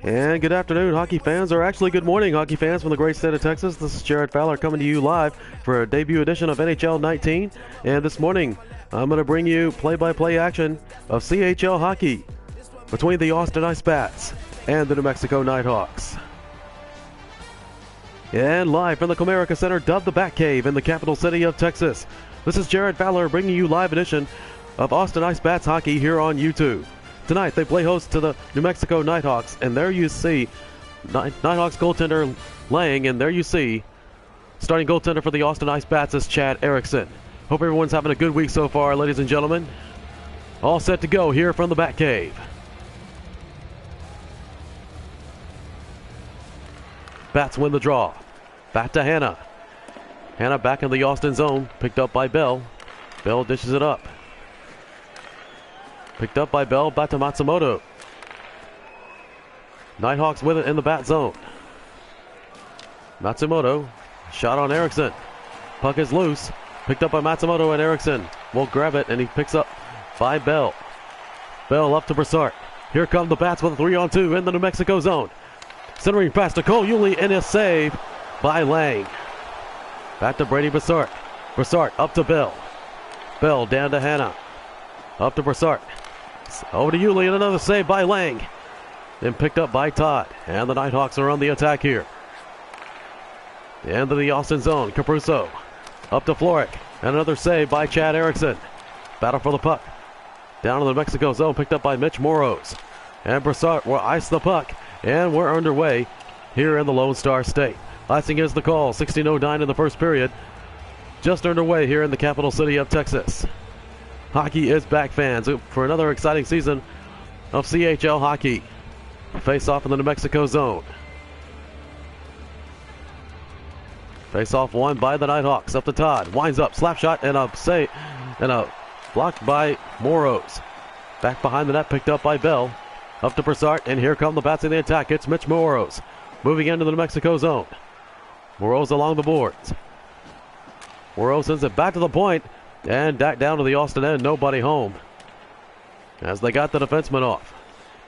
And good afternoon, hockey fans, or actually good morning, hockey fans from the great state of Texas. This is Jared Fowler coming to you live for a debut edition of NHL 19. And this morning, I'm going to bring you play-by-play action of CHL hockey between the Austin Ice Bats and the New Mexico Nighthawks. And live from the Comerica Center, dubbed the Batcave in the capital city of Texas. This is Jared Fowler bringing you live edition of Austin Ice Bats hockey here on YouTube. Tonight, they play host to the New Mexico Nighthawks, and there you see Nighthawks goaltender Lang, and there you see starting goaltender for the Austin Ice Bats is Chad Erickson. Hope everyone's having a good week so far, ladies and gentlemen. All set to go here from the Batcave. Bats win the draw. Back to Hannah. Hannah back in the Austin zone, picked up by Bell. Bell dishes it up. Picked up by Bell, back to Matsumoto. Nighthawks with it in the bat zone. Matsumoto, shot on Erickson. Puck is loose, picked up by Matsumoto, and Erickson will grab it, and he picks up by Bell. Bell up to Broussard. Here come the Bats with a 3-on-2 in the New Mexico zone. Centering pass to Cole Yulee, and a save by Lang. Back to Brady Broussard. Broussard up to Bell. Bell down to Hannah. Up to Broussard. Over to Yulee, and another save by Lang. Then picked up by Todd. And the Nighthawks are on the attack here. The end of the Austin zone. Capruso up to Floric. And another save by Chad Erickson. Battle for the puck. Down to the Mexico zone, picked up by Mitch Moros. And Broussard will ice the puck. And we're underway here in the Lone Star State. Icing is the call. 16:09 in the first period. Just underway here in the capital city of Texas. Hockey is back, fans, for another exciting season of CHL hockey. Face off in the New Mexico zone. Face off won by the Nighthawks. Up to Todd. Winds up. Slap shot and a save. And a blocked by Moros. Back behind the net. Picked up by Bell. Up to Broussard. And here come the Bats in the attack. It's Mitch Moros. Moving into the New Mexico zone. Moros along the boards. Moros sends it back to the point. And down to the Austin end. Nobody home. As they got the defenseman off.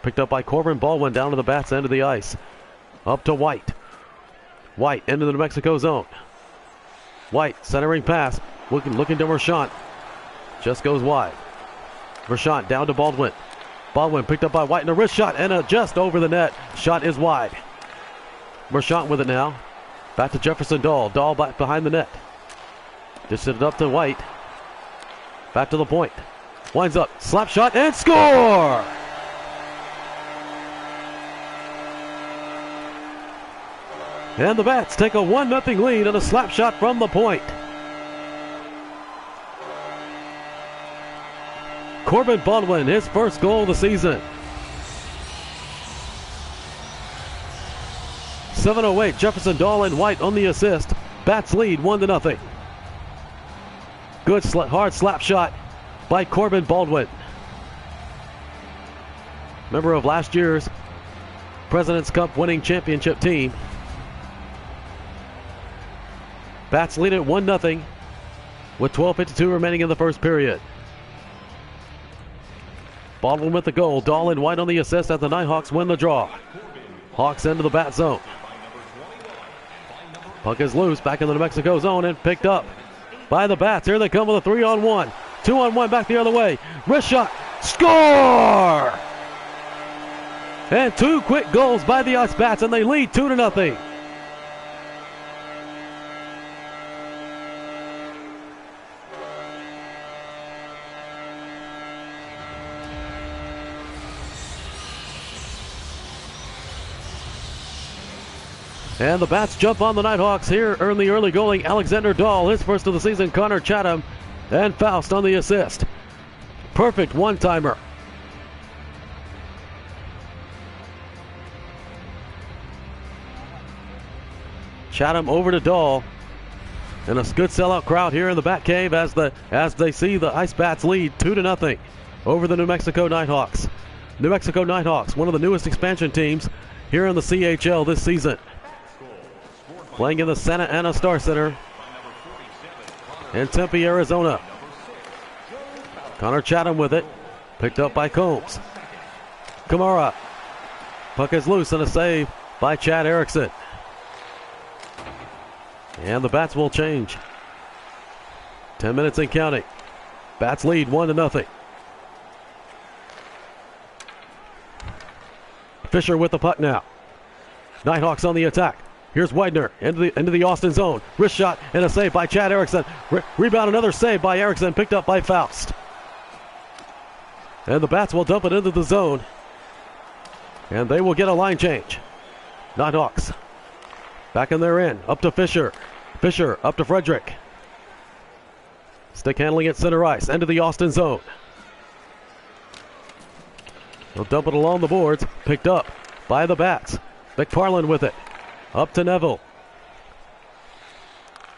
Picked up by Corbin Baldwin down to the Bats end of the ice. Up to White. White into the New Mexico zone. White centering pass. Looking to Marchant. Just goes wide. Marchant down to Baldwin. Baldwin picked up by White and a wrist shot and just over the net. Shot is wide. Marchant with it now. Back to Jefferson Dahl. Dahl back behind the net. Just it up to White. Back to the point. Winds up. Slap shot and score! And the Bats take a 1-0 lead on a slap shot from the point. Corbin Baldwin, his first goal of the season. 7:08, Jefferson Dahl and White on the assist. Bats lead 1-0. Good hard slap shot by Corbin Baldwin. Member of last year's President's Cup winning championship team. Bats lead at 1-0 with 12:52 remaining in the first period. Baldwin with the goal. Dahl and White on the assist as the Nighthawks win the draw. Hawks into the Bat zone. Puck is loose back in the New Mexico zone and picked up by the Bats. Here they come with a 3-on-1. 2-on-1 back the other way. Wrist shot. Score! And two quick goals by the Ice Bats, and they lead 2-0. And the Bats jump on the Nighthawks here. Earn the early goaling Alexander Dahl, his first of the season. Connor Chatham and Faust on the assist. Perfect one-timer. Chatham over to Dahl. And a good sellout crowd here in the Batcave as they see the Ice Bats lead 2-0 over the New Mexico Nighthawks. New Mexico Nighthawks, one of the newest expansion teams here in the CHL this season. Playing in the Santa Ana Star Center in Tempe, Arizona. Connor Chatham with it. Picked up by Combs. Kamara. Puck is loose and a save by Chad Erickson. And the Bats will change. 10 minutes and counting. Bats lead 1-0. Fisher with the puck now. Nighthawks on the attack. Here's Widener into the Austin zone. Wrist shot and a save by Chad Erickson. Rebound, another save by Erickson, picked up by Faust. And the Bats will dump it into the zone. And they will get a line change. Nighthawks back in their end. Up to Fisher. Fisher up to Frederick. Stick handling at center ice. Into the Austin zone. They'll dump it along the boards. Picked up by the Bats. McParland with it. Up to Neville.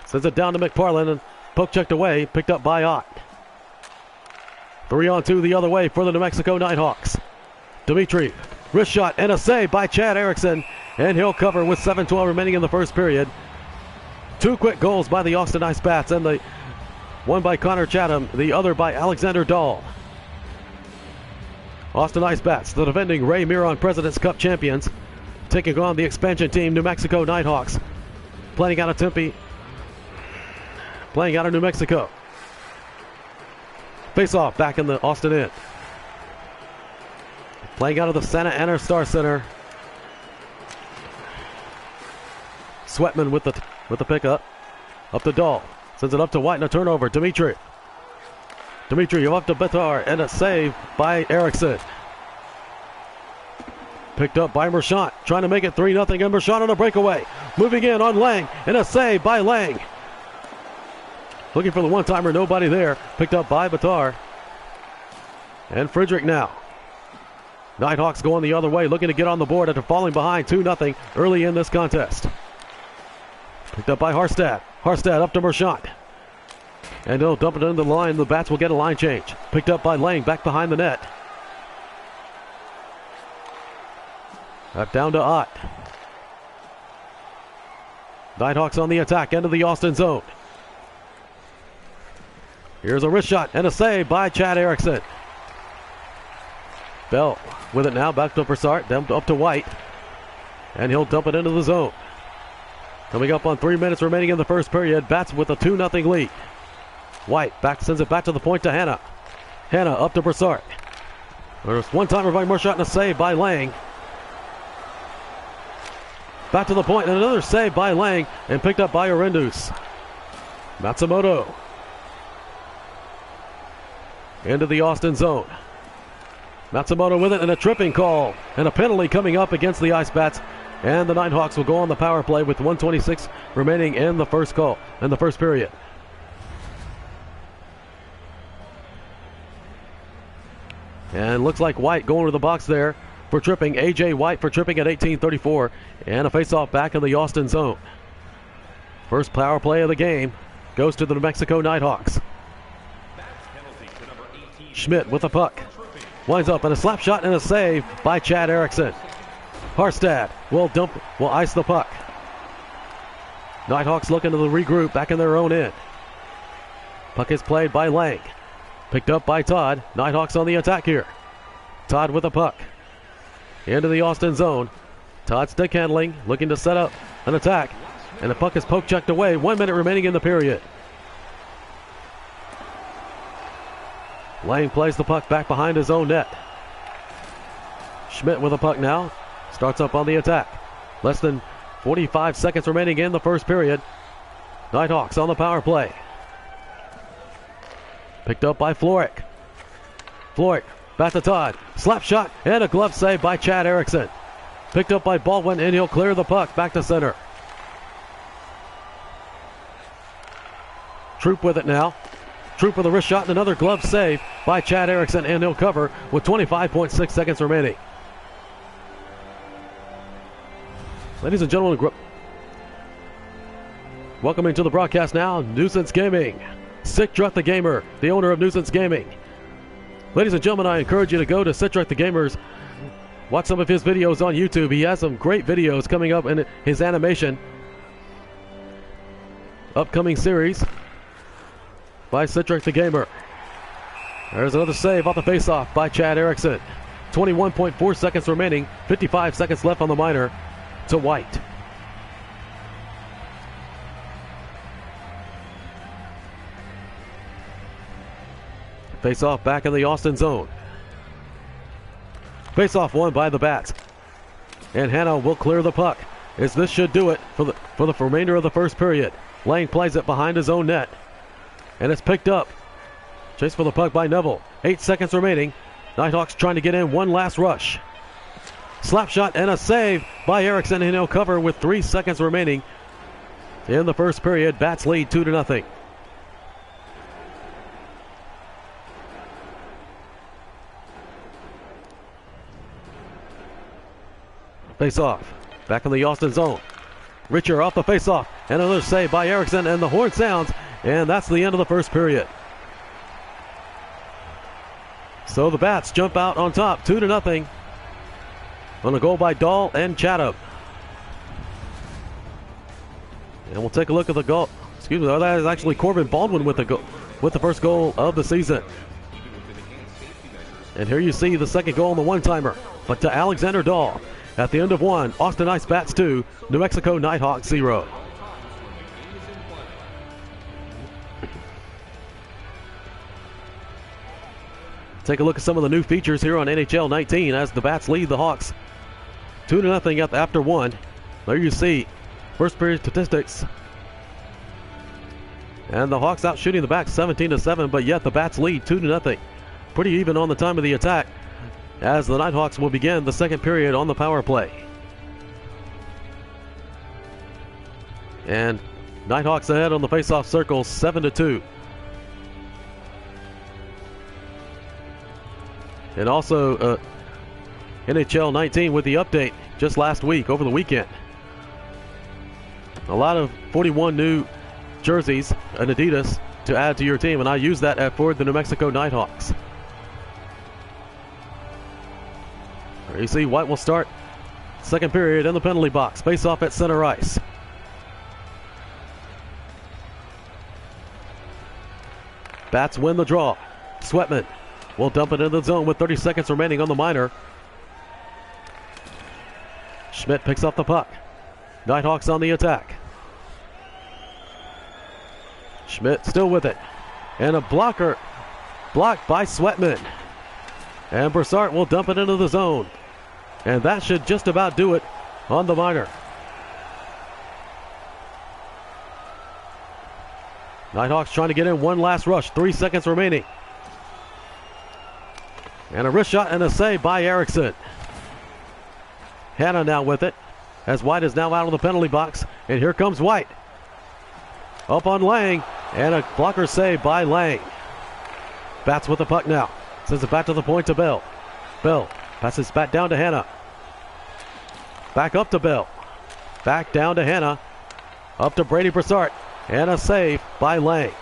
Sends it down to McParland and poke checked away. Picked up by Ott. 3-on-2 the other way for the New Mexico Nighthawks. Dimitri. Wrist shot and a save by Chad Erickson. And he'll cover with 7:12 remaining in the first period. 2 quick goals by the Austin Ice Bats, and the one by Connor Chatham, the other by Alexander Dahl. Austin Ice Bats, the defending Ray Miron President's Cup champions, taking on the expansion team New Mexico Nighthawks, playing out of Tempe, playing out of New Mexico. Face off back in the Austin end. Playing out of the Santa Ana Star Center. Sweatman with the pickup. Up to Dahl. Sends it up to White and a turnover. Dimitri up to Betar and a save by Erickson. Picked up by Merchant. Trying to make it 3-0 and Merchant on a breakaway. Moving in on Lang and a save by Lang. Looking for the one-timer. Nobody there. Picked up by Betar. And Frederick now. Nighthawks going the other way, looking to get on the board after falling behind 2-0 early in this contest. Picked up by Harstad. Harstad up to Merchant. And he'll dump it into the line. The Bats will get a line change. Picked up by Lang back behind the net. Back down to Ott. Nighthawks on the attack, into the Austin zone. Here's a wrist shot and a save by Chad Erickson. Bell with it now, back to Broussard, dumped up to White. And he'll dump it into the zone. Coming up on 3 minutes remaining in the first period. Bats with a 2-0 lead. White sends it back to the point to Hanna. Hanna up to Broussard. There's one-timer by Merchant and a save by Lang. Back to the point and another save by Lang and picked up by Arendus. Matsumoto. Into the Austin zone. Matsumoto with it and a tripping call and a penalty coming up against the Ice Bats. And the Nighthawks will go on the power play with 1:26 remaining in the first period. And looks like White going to the box there for tripping. A.J. White for tripping at 18:34. And a face-off back in the Austin zone. First power play of the game goes to the New Mexico Nighthawks. Schmidt with the puck. Winds up and a slap shot and a save by Chad Erickson. Harstad will ice the puck. Nighthawks looking to the regroup back in their own end. Puck is played by Lang. Picked up by Todd. Nighthawks on the attack here. Todd with the puck. Into the Austin zone. Todd stick handling, looking to set up an attack. And the puck is poke checked away. 1 minute remaining in the period. Lang plays the puck back behind his own net. Schmidt with the puck now. Starts up on the attack. Less than 45 seconds remaining in the first period. Nighthawks on the power play. Picked up by Floric. Floric back to Todd. Slap shot and a glove save by Chad Erickson. Picked up by Baldwin and he'll clear the puck back to center. Troop with it now. Troop with a wrist shot and another glove save by Chad Erickson, and he'll cover with 25.6 seconds remaining. Ladies and gentlemen, welcoming to the broadcast now, Nuisance Gaming. Sick the Gamer, the owner of Nuisance Gaming. Ladies and gentlemen, I encourage you to go to Sick the Gamer's, watch some of his videos on YouTube. He has some great videos coming up in his animation upcoming series by Citric the Gamer. There's another save off the faceoff by Chad Erickson. 21.4 seconds remaining. 55 seconds left on the minor to White. Face off back in the Austin zone. Face off won by the Bats. And Hanna will clear the puck, as this should do it for the remainder of the first period. Lang plays it behind his own net. And it's picked up. Chase for the puck by Neville. 8 seconds remaining. Nighthawks trying to get in one last rush. Slap shot and a save by Erickson, and he'll cover with 3 seconds remaining in the first period. Bats lead 2-0. Face off. Back in the Austin zone. Richer off the face off. And another save by Erickson, and the horn sounds. And that's the end of the first period. So the Bats jump out on top, 2-0. On a goal by Dahl and Chatham. And we'll take a look at the goal. Excuse me, that is actually Corbin Baldwin with the first goal of the season. And here you see the second goal on the one-timer. But to Alexander Dahl. At the end of one, Austin Ice Bats 2, New Mexico Nighthawks 0. Take a look at some of the new features here on NHL 19 as the Bats lead the Hawks 2-0 after one. There you see first period statistics. And the Hawks out shooting the Bats 17-7, but yet the Bats lead 2-0. Pretty even on the time of the attack, as the Nighthawks will begin the second period on the power play. And Nighthawks ahead on the face-off circle 7-2. And also NHL 19 with the update just last week, over the weekend. A lot of 41 new jerseys and Adidas to add to your team, and I use that for the New Mexico Nighthawks. There you see White will start second period in the penalty box. Face off at center ice. Bats win the draw. Sweatman will dump it in the zone with 30 seconds remaining on the minor. Schmidt picks up the puck. Nighthawks on the attack. Schmidt still with it. And a blocker blocked by Sweatman. And Broussard will dump it into the zone. And that should just about do it on the minor. Nighthawks trying to get in one last rush. 3 seconds remaining. And a wrist shot and a save by Erickson. Hanna now with it, as White is now out of the penalty box. And here comes White. Up on Lang, and a blocker save by Lang. Bats with the puck now. Sends it back to the point to Bell. Bell passes back down to Hanna. Back up to Bell. Back down to Hanna. Up to Brady Broussard. And a save by Lang.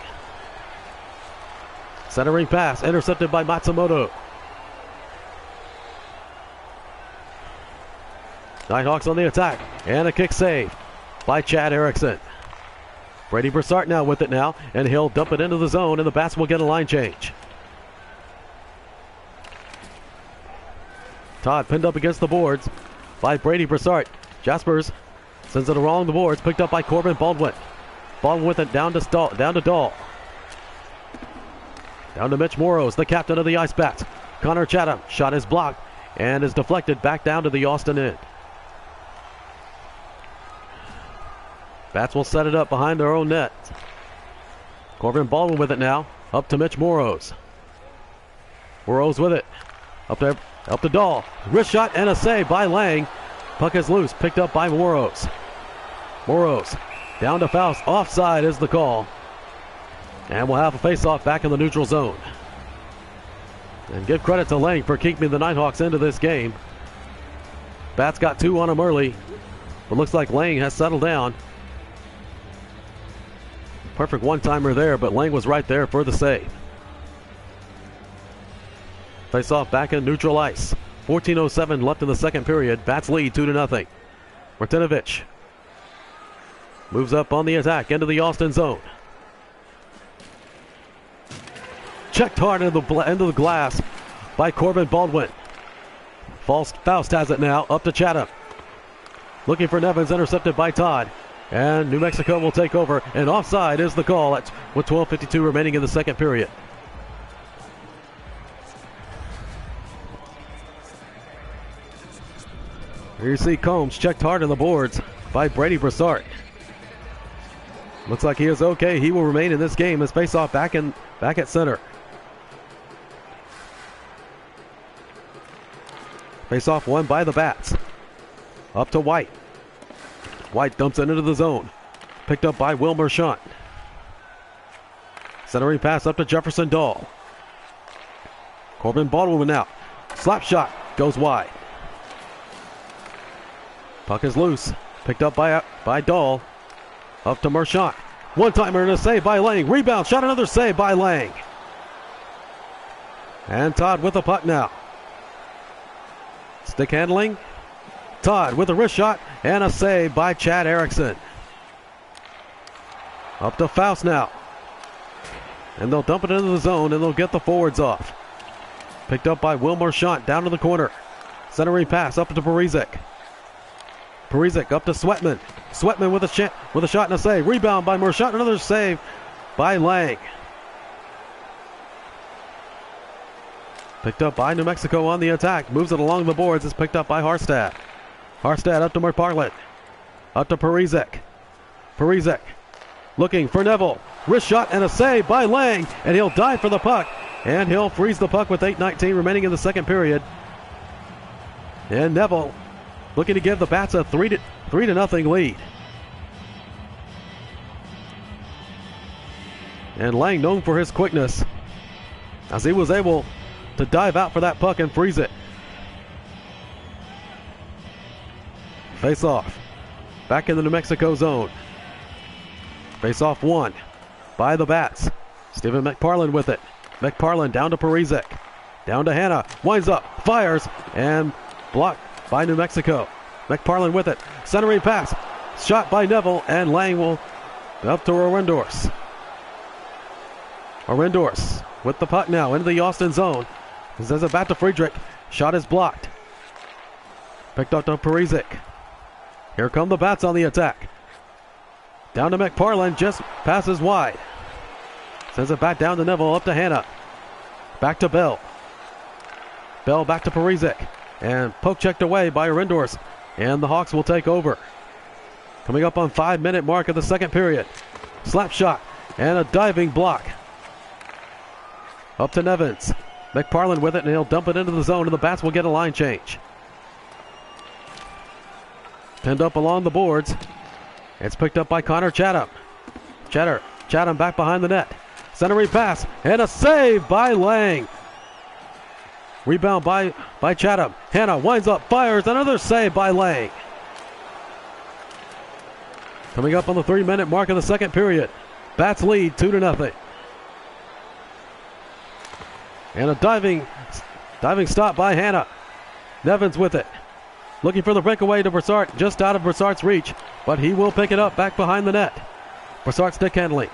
Centering pass intercepted by Matsumoto. Nighthawks on the attack. And a kick save by Chad Erickson. Brady Broussard now with it now. And he'll dump it into the zone, and the Bats will get a line change. Todd pinned up against the boards by Brady Broussard. Jaspers sends it along the boards, picked up by Corbin Baldwin. Baldwin with it down to Dahl. Down to Mitch Moros, the captain of the Ice Bats. Connor Chatham, shot is blocked and is deflected back down to the Austin end. Bats will set it up behind their own net. Corbin Baldwin with it now, up to Mitch Moros. Moros with it, up to Dahl. Wrist shot and a save by Lang. Puck is loose, picked up by Moros. Moros down to Faust. Offside is the call. And we'll have a face-off back in the neutral zone. And give credit to Lang for keeping the Nighthawks into this game. Bats got 2 on him early, but looks like Lang has settled down. Perfect one-timer there, but Lang was right there for the save. Face-off back in neutral ice. 14:07 left in the second period. Bats lead 2-0. Martinovich moves up on the attack into the Austin zone. Checked hard into the glass by Corbin Baldwin. Faust has it now, up to Chatham. Looking for Nevins, intercepted by Todd. And New Mexico will take over. And offside is the call with 12:52 remaining in the second period. Here you see Combs checked hard on the boards by Brady Broussard. Looks like he is okay. He will remain in this game as face-off back at center. Face-off won by the Bats. Up to White. White dumps it into the zone. Picked up by Will Merchant. Centering pass up to Jefferson Dahl. Corbin Baldwin now. Slap shot goes wide. Puck is loose. Picked up by Dahl. Up to Merchant. One-timer and a save by Lang. Rebound shot, another save by Lang. And Todd with the puck now. Stick handling. Todd with a wrist shot and a save by Chad Erickson. Up to Faust now. And they'll dump it into the zone and they'll get the forwards off. Picked up by Will Merchant down to the corner. Centering pass up to Parizek. Parizek up to Sweatman. Sweatman with a shot and a save. Rebound by Merchant. Another save by Lang. Picked up by New Mexico on the attack. Moves it along the boards. It's picked up by Harstad. Harstad up to McParland. Up to Parizek. Parizek looking for Neville. Wrist shot and a save by Lang. And he'll dive for the puck. And he'll freeze the puck with 8:19 remaining in the second period. And Neville looking to give the Bats a 3-0 lead. And Lang known for his quickness as he was able to dive out for that puck and freeze it. Face off. Back in the New Mexico zone. Face off won by the Bats. Stephen McParland with it. McParland down to Parizek. Down to Hanna. Winds up. Fires. And blocked by New Mexico. McParland with it. Centering pass. Shot by Neville. And Lang will up to Arendors. Arendors with the puck now into the Austin zone. Sends it back to Friedrich. Shot is blocked. Picked up to Parizek. Here come the Bats on the attack. Down to McParland. Just passes wide. Sends it back down to Neville. Up to Hanna. Back to Bell. Bell back to Parizek. And poke checked away by Arendors. And the Hawks will take over. Coming up on 5-minute mark of the second period. Slap shot and a diving block. Up to Nevins. McParland with it and he'll dump it into the zone and the Bats will get a line change. Pinned up along the boards. It's picked up by Connor Chatham. Chatham back behind the net. Centering pass and a save by Lang. Rebound by Chatham. Hanna winds up, fires, another save by Lang. Coming up on the 3-minute mark of the second period. Bats lead 2-0. And a diving stop by Hanna. Nevins with it. Looking for the breakaway to Broussard, just out of Broussard's reach, but he will pick it up back behind the net. Broussard stick handling.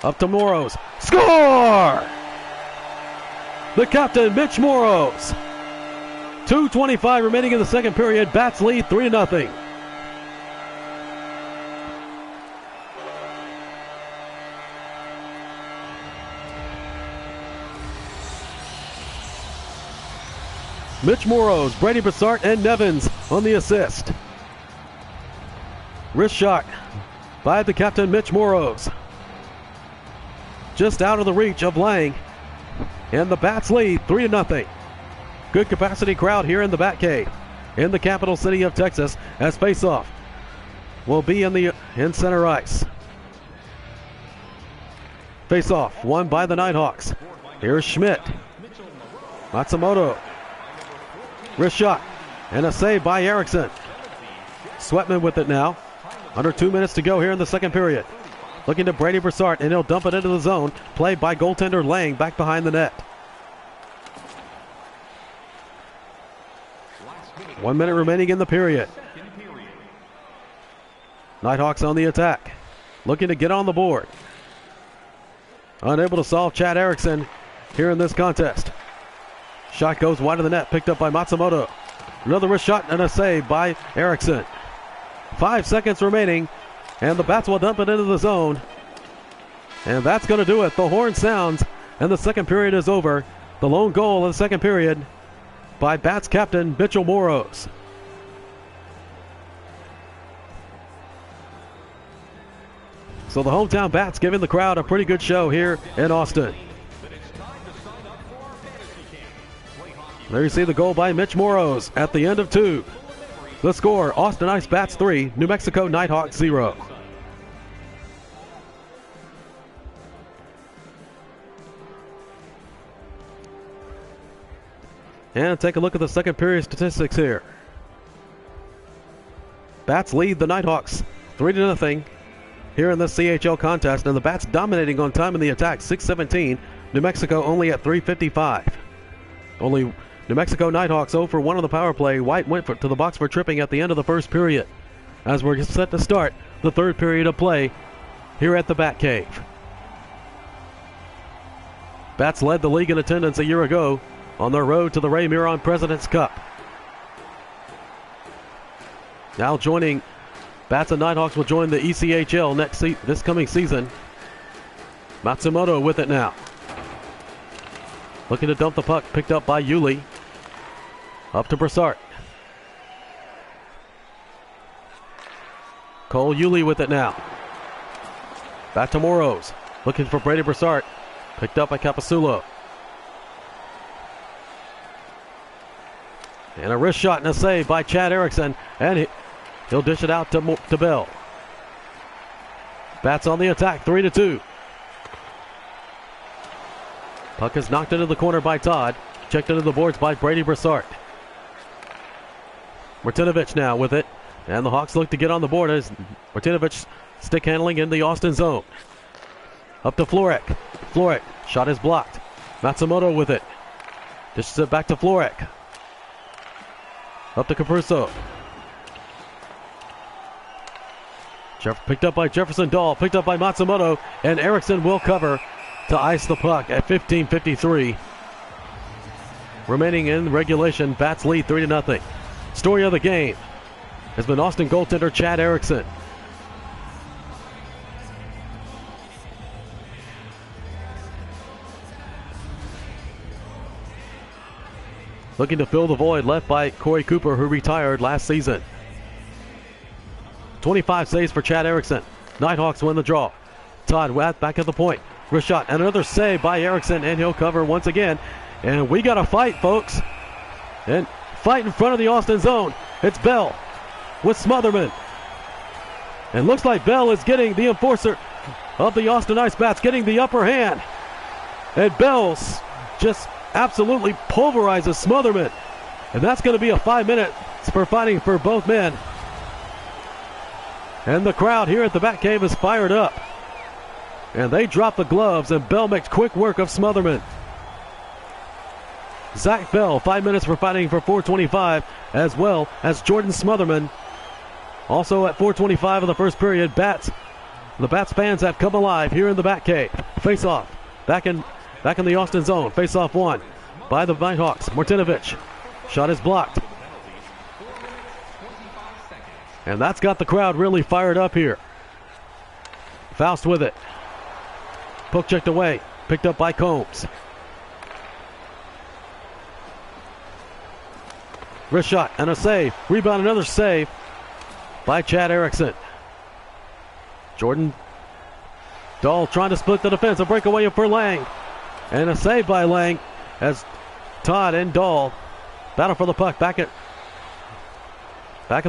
Up to Moros. Score! The captain, Mitch Moros. 2:25 remaining in the second period. Bats lead 3-0. Mitch Moros, Brady Broussard, and Nevins on the assist. Wrist shot by the captain, Mitch Moros. Just out of the reach of Lang. And the Bats lead 3-0. Good capacity crowd here in the Batcave in the capital city of Texas as face-off will be in center ice. Face-off won by the Nighthawks. Here's Schmidt. Matsumoto. Wrist shot and a save by Erickson. Sweatman with it now. Under 2 minutes to go here in the second period. Looking to Brady Broussard and he'll dump it into the zone. Played by goaltender Lang back behind the net. 1 minute remaining in the period. Nighthawks on the attack. Looking to get on the board. Unable to solve Chad Erickson here in this contest. Shot goes wide of the net, picked up by Matsumoto. Another wrist shot and a save by Erickson. 5 seconds remaining, and the Bats will dump it into the zone. And that's going to do it. The horn sounds, and the second period is over. The lone goal of the second period by Bats captain Mitchell Moros. So the hometown Bats giving the crowd a pretty good show here in Austin. There you see the goal by Mitch Moros at the end of 2. The score, Austin Ice Bats 3, New Mexico Nighthawks 0. And take a look at the second period statistics here. Bats lead the Nighthawks 3-0 here in this CHL contest, and the Bats dominating on time in the attack, 6:17. New Mexico only at 3:55. Only New Mexico Nighthawks 0 for 1 on the power play. White went to the box for tripping at the end of the first period. As we're set to start the third period of play here at the Bat Cave. Bats led the league in attendance a year ago on their road to the Ray Miron President's Cup. Now joining Bats and Nighthawks will join the ECHL this coming season. Matsumoto with it now. Looking to dump the puck, picked up by Yuli. Up to Brassart. Cole Yuli with it now. Back to Moros. Looking for Brady Brassart. Picked up by Capasulo. And a wrist shot and a save by Chad Erickson. And he'll dish it out to Bell. Bats on the attack, 3-2. Puck is knocked into the corner by Todd. Checked into the boards by Brady Brassart. Martinovich now with it. And the Hawks look to get on the board as Martinovich stick handling in the Austin zone. Up to Florek. Florek, shot is blocked. Matsumoto with it. Dishes it back to Florek. Up to Capruso. Picked up by Jefferson Dahl, picked up by Matsumoto, and Erickson will cover to ice the puck at 15:53. Remaining in regulation, Bats lead 3-0. Story of the game has been Austin goaltender Chad Erickson. Looking to fill the void left by Corey Cooper, who retired last season. 25 saves for Chad Erickson. Nighthawks win the draw. Todd back at the point. Wrist shot and another save by Erickson, and he'll cover once again. And we got a fight, folks. And fight in front of the Austin zone. It's Bell with Smotherman. And looks like Bell is getting the enforcer of the Austin Ice Bats, getting the upper hand. And Bell's just absolutely pulverizes Smotherman. And that's going to be a 5 minutes for fighting for both men. And the crowd here at the Bat Cave is fired up. And they drop the gloves, and Bell makes quick work of Smotherman. Zach Bell, 5 minutes for fighting for 4:25, as well as Jordan Smotherman. Also at 4:25 of the first period, the Bats fans have come alive here in the Bat Cave. Face off, back in the Austin zone. Face off one by the Nighthawks. Martinovich, shot is blocked. And that's got the crowd really fired up here. Faust with it. Poke checked away. Picked up by Combs. Wrist shot and a save. Rebound, another save by Chad Erickson. Jordan Dahl trying to split the defense. A breakaway for Lang. And a save by Lang as Todd and Dahl battle for the puck back in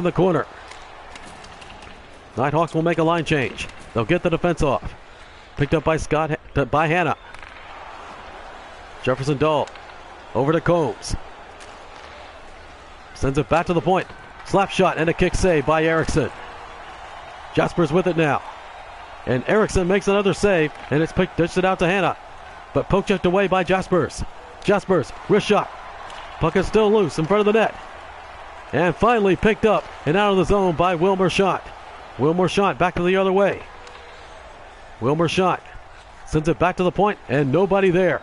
the corner. Nighthawks will make a line change. They'll get the defense off. Picked up by Hanna. Jefferson Dahl over to Combs. Sends it back to the point. Slap shot and a kick save by Erickson. Jaspers with it now. And Erickson makes another save, and it's dished it out to Hanna. But poke checked away by Jaspers. Jaspers, wrist shot. Puck is still loose in front of the net. And finally picked up and out of the zone by Wilmer Schott. Wilmer Schott back to the other way. Wilmer Schott sends it back to the point, and nobody there.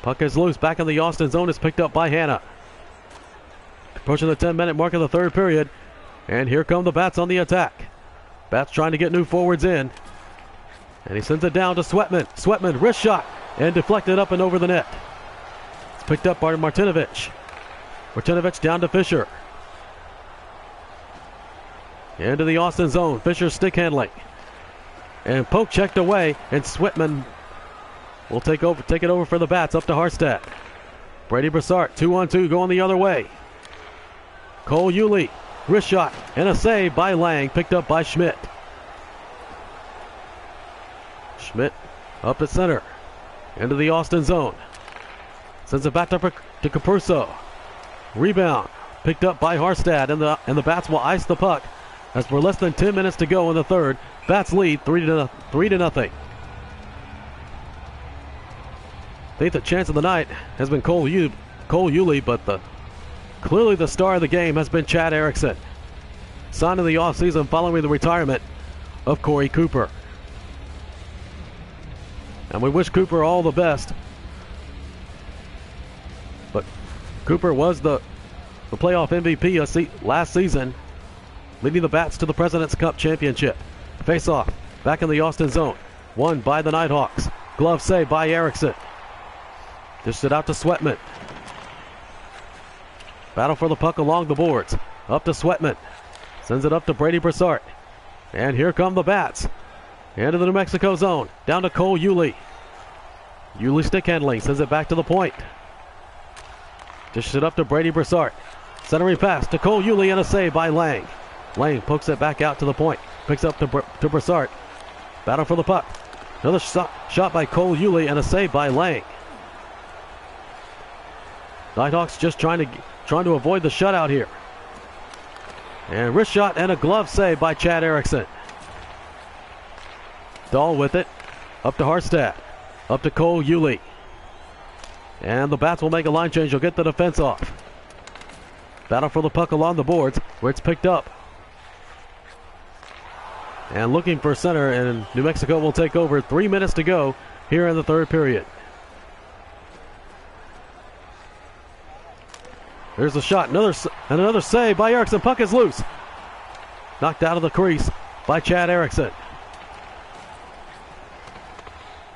Puck is loose back in the Austin zone. It's picked up by Hanna. approaching the 10-minute mark of the third period. And here come the Bats on the attack. Bats trying to get new forwards in. And he sends it down to Sweatman. Sweatman, wrist shot, and deflected up and over the net. It's picked up by Martinovic. Martinovic down to Fisher. Into the Austin zone. Fisher stick handling. And poke checked away, and Sweatman will take it over for the Bats up to Harstad. Brady Broussard, 2-on-2 going the other way. Cole Yulee, wrist shot, and a save by Lang, picked up by Schmidt. Schmidt up at center, into the Austin zone. Sends it back to Capruso. Rebound, picked up by Harstad, and the Bats will ice the puck as we're less than 10 minutes to go in the third. Bats lead 3-0. I think the chance of the night has been Cole Yulee, but clearly the star of the game has been Chad Erickson. Signed in the offseason following the retirement of Corey Cooper. And we wish Cooper all the best. But Cooper was the playoff MVP last season, leading the Bats to the President's Cup championship. Face-off, back in the Austin zone. Won by the Nighthawks. Glove save by Erickson. Dished it out to Sweatman. Battle for the puck along the boards. Up to Sweatman. Sends it up to Brady Broussard. And here come the Bats. Into the New Mexico zone. Down to Cole Yulee. Yulee stick handling. Sends it back to the point. Dishes it up to Brady Broussard. Centering pass to Cole Yulee and a save by Lang. Lang pokes it back out to the point. Picks up to Broussard. Battle for the puck. Another shot by Cole Yulee and a save by Lang. Nighthawks just trying to avoid the shutout here. And wrist shot and a glove save by Chad Erickson. Dahl with it. Up to Harstad. Up to Cole Yulee. And the Bats will make a line change. They'll get the defense off. Battle for the puck along the boards where it's picked up. And looking for center, and New Mexico will take over. 3 minutes to go here in the third period. There's a shot, another save by Erickson. Puck is loose. Knocked out of the crease by Chad Erickson.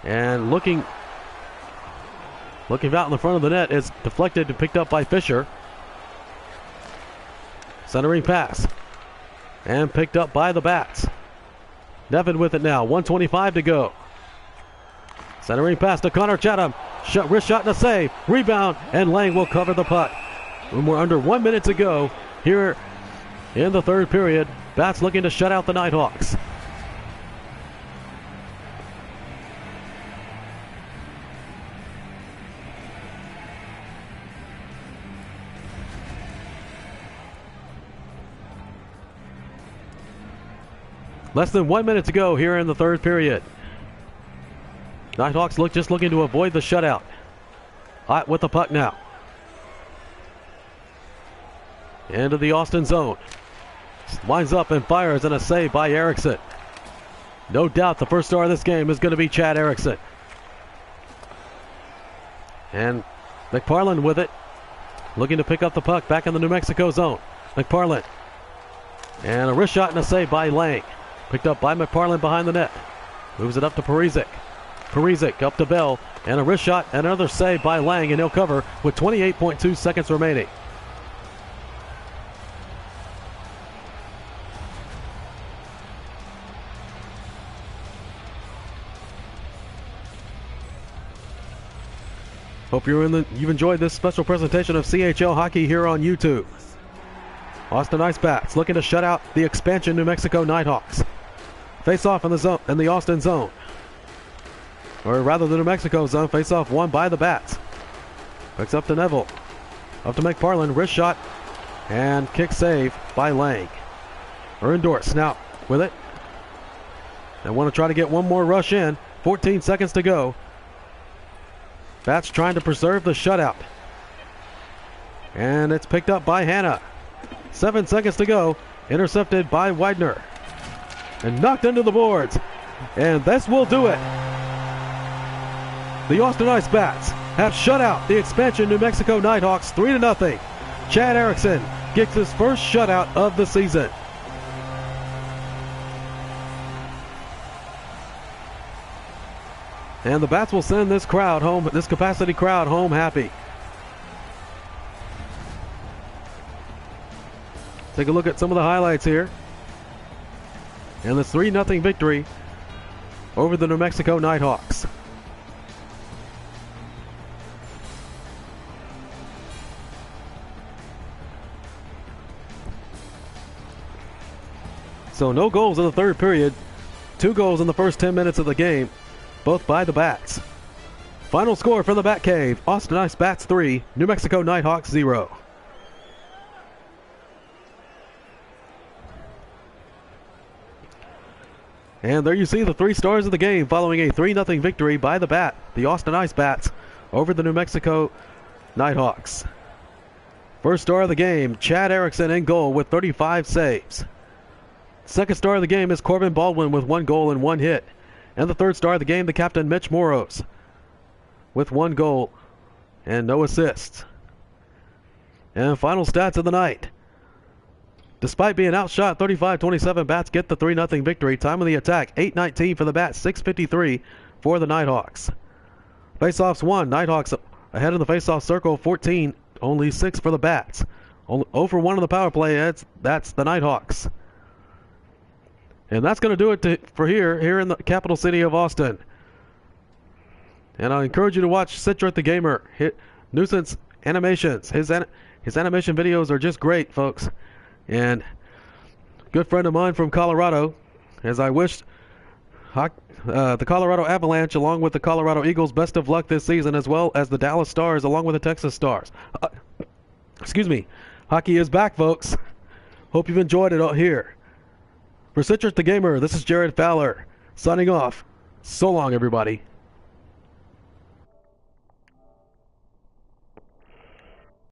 And looking out in the front of the net, is deflected and picked up by Fisher. Centering pass. And picked up by the Bats. Nevin with it now, 1:25 to go. Centering pass to Connor Chatham. Wrist shot and a save. Rebound, and Lang will cover the puck. When we're under 1 minute to go here in the third period, Bats looking to shut out the Nighthawks. Less than 1 minute to go here in the third period. Nighthawks just looking to avoid the shutout. Hot with the puck now. Into the Austin zone. Lines up and fires, and a save by Erickson. No doubt the first star of this game is going to be Chad Erickson. And McParland with it. Looking to pick up the puck back in the New Mexico zone. McParland. And a wrist shot and a save by Lang. Picked up by McParland behind the net. Moves it up to Parizek. Parizek up to Bell. And a wrist shot and another save by Lang, and he'll cover with 28.2 seconds remaining. Hope you've enjoyed this special presentation of CHL Hockey here on YouTube. Austin Ice Bats looking to shut out the expansion New Mexico Nighthawks. Face off in the Austin zone. Or rather the New Mexico zone. Face off won by the Bats. Picks up to Neville. Up to McParland. Wrist shot. And kick save by Lang. Erndorf now with it. They want to try to get one more rush in. 14 seconds to go. Bats trying to preserve the shutout. And it's picked up by Hanna. 7 seconds to go. Intercepted by Widener. And knocked into the boards. And this will do it. The Austin Ice Bats have shut out the expansion New Mexico Nighthawks 3-0. Chad Erickson gets his first shutout of the season. And the Bats will send this crowd home, this capacity crowd home happy. Take a look at some of the highlights here. And this 3-0 victory over the New Mexico Nighthawks. So no goals in the third period. 2 goals in the first 10 minutes of the game, both by the Bats. Final score from the Bat Cave: Austin Ice Bats 3, New Mexico Nighthawks 0. And there you see the 3 stars of the game following a 3-0 victory by the Austin Ice Bats over the New Mexico Nighthawks. First star of the game, Chad Erickson in goal with 35 saves. Second star of the game is Corbin Baldwin with 1 goal and 1 hit. And the third star of the game, the captain Mitch Moros with 1 goal and no assists. And final stats of the night. Despite being outshot 35-27, Bats get the 3-0 victory. Time of the attack, 8:19 for the Bats, 6:53 for the Nighthawks. Faceoffs won. Nighthawks ahead in the faceoff circle, 14, only 6 for the Bats. 0 for 1 on the power play, that's the Nighthawks. And that's going to do it for here in the capital city of Austin. And I encourage you to watch Citric the Gamer, Nuisance Animations. His animation videos are just great, folks. And a good friend of mine from Colorado, as I wish the Colorado Avalanche along with the Colorado Eagles best of luck this season, as well as the Dallas Stars along with the Texas Stars. Excuse me. Hockey is back, folks. Hope you've enjoyed it out here. For Citric the Gamer, this is Jared Fowler, signing off. So long, everybody.